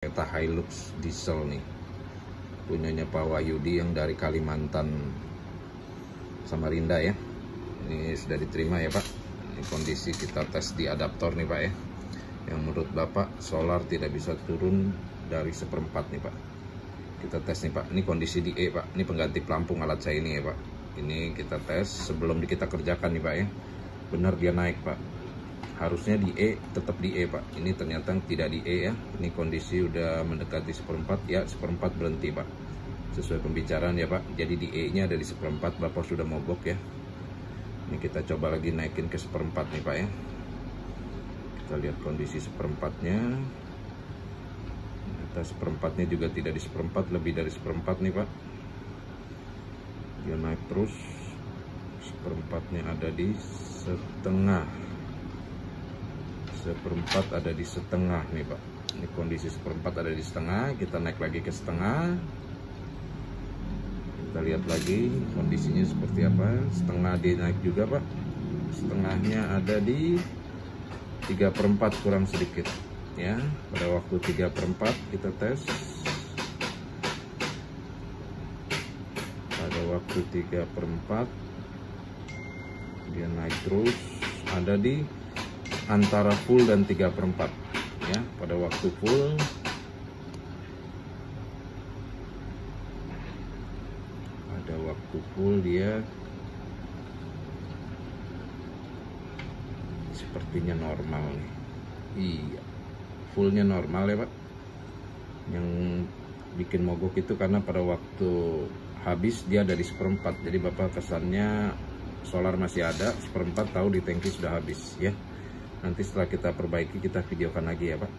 Kereta Hilux diesel nih, punyanya Pak Wahyudi yang dari Kalimantan Samarinda ya. Ini sudah diterima ya Pak. Ini kondisi kita tes di adaptor nih Pak ya. Yang menurut Bapak solar tidak bisa turun dari 1/4 nih Pak. Kita tes nih Pak. Ini kondisi di E Pak. Ini pengganti pelampung alat saya ini ya Pak. Ini kita tes sebelum kita kerjakan nih Pak ya. Benar dia naik Pak. Harusnya di E, tetap di E Pak. Ini ternyata tidak di E ya. Ini kondisi udah mendekati 1/4 ya, 1/4 berhenti Pak. Sesuai pembicaraan ya Pak. Jadi di E nya ada di 1/4, Bapak sudah mogok ya. Ini kita coba lagi naikin ke 1/4 nih Pak ya. Kita lihat kondisi 1/4 nya. Kita 1/4 nya juga tidak di 1/4, lebih dari 1/4 nih Pak. Dia naik terus. 1/4 nya ada di setengah. 1/4 ada di setengah nih Pak. Ini kondisi 1/4 ada di setengah. Kita naik lagi ke setengah. Kita lihat lagi kondisinya seperti apa. Setengah dia naik juga Pak. Setengahnya ada di 3/4 kurang sedikit ya. Pada waktu 3/4 kita tes. Pada waktu 3/4 dia naik terus, ada di antara full dan 3/4 ya. Pada waktu full dia sepertinya normal nih. Iya, fullnya normal ya Pak. Yang bikin mogok itu karena pada waktu habis dia ada di 1/4. Jadi Bapak kesannya solar masih ada, 1/4 tahu di tangki sudah habis ya. Nanti setelah kita perbaiki kita videokan lagi ya Pak.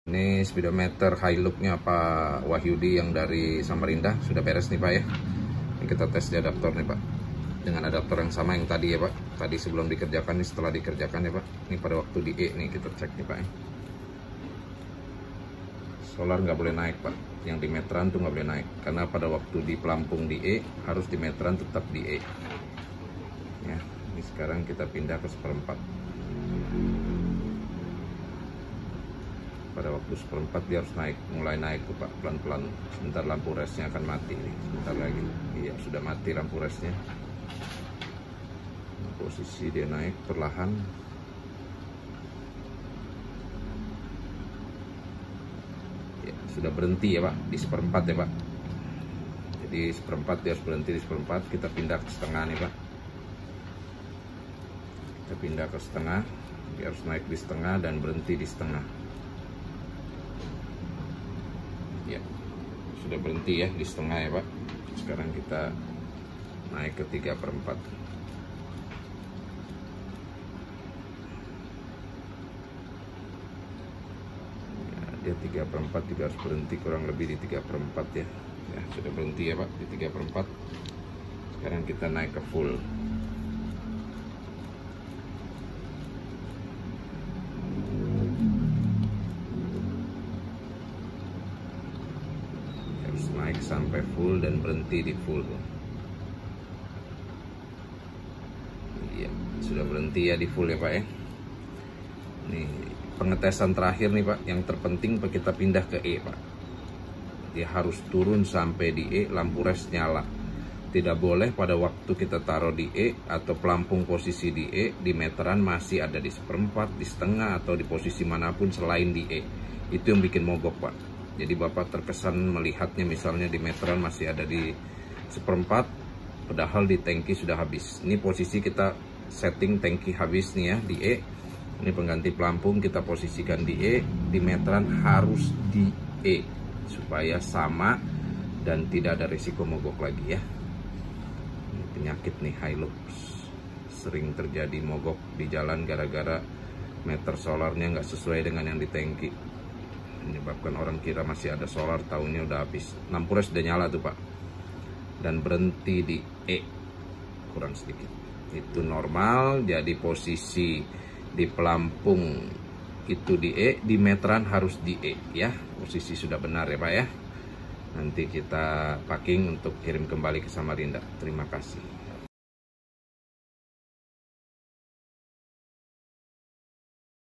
Ini speedometer Hilux-nya Pak Wahyudi yang dari Samarinda sudah beres nih Pak ya. Ini kita tes di adaptor nih Pak. Dengan adaptor yang sama yang tadi ya Pak. Tadi sebelum dikerjakan, nih setelah dikerjakan ya Pak. Ini pada waktu di E nih kita cek nih Pak ya. Solar nggak boleh naik Pak. Yang di meteran tuh nggak boleh naik, karena pada waktu di pelampung di E harus di meteran tetap di E ya. Ini sekarang kita pindah ke 1/4. Pada waktu 1/4 dia harus naik, mulai naik tuh Pak, pelan-pelan. Sebentar lampu resnya akan mati nih, sebentar lagi. Iya, sudah mati lampu resnya. Posisi dia naik perlahan. Sudah berhenti ya Pak di 1/4 ya Pak. Jadi 1/4 dia harus berhenti di 1/4. Kita pindah ke setengah nih Pak. Kita pindah ke setengah. Dia harus naik di setengah dan berhenti di setengah. Ya, sudah berhenti ya di setengah ya Pak. Sekarang kita naik ke 3/4. Dia 3/4 juga harus berhenti kurang lebih di 3/4 ya. Ya, sudah berhenti ya Pak di 3/4. Sekarang kita naik ke full. Harus naik sampai full dan berhenti di full. Iya, sudah berhenti ya di full ya Pak ya. Nih pengetesan terakhir nih Pak, yang terpenting Pak, kita pindah ke E Pak. Dia harus turun sampai di E, lampu res nyala. Tidak boleh pada waktu kita taruh di E atau pelampung posisi di E, di meteran masih ada di 1/4, di setengah, atau di posisi manapun selain di E. Itu yang bikin mogok Pak. Jadi Bapak terkesan melihatnya misalnya di meteran masih ada di 1/4, padahal di tangki sudah habis. Ini posisi kita setting tangki habis nih ya di E. Ini pengganti pelampung kita posisikan di E, di meteran harus di E supaya sama dan tidak ada risiko mogok lagi ya. Ini penyakit nih Hilux, sering terjadi mogok di jalan gara-gara meter solarnya nggak sesuai dengan yang di tangki. Menyebabkan orang kira masih ada solar, tahunnya udah habis. Lampu res udah nyala tuh Pak, dan berhenti di E kurang sedikit. Itu normal. Jadi posisi di pelampung itu di E, di meteran harus di E ya. Posisi sudah benar ya Pak ya. Nanti kita packing untuk kirim kembali ke Samarinda. Terima kasih.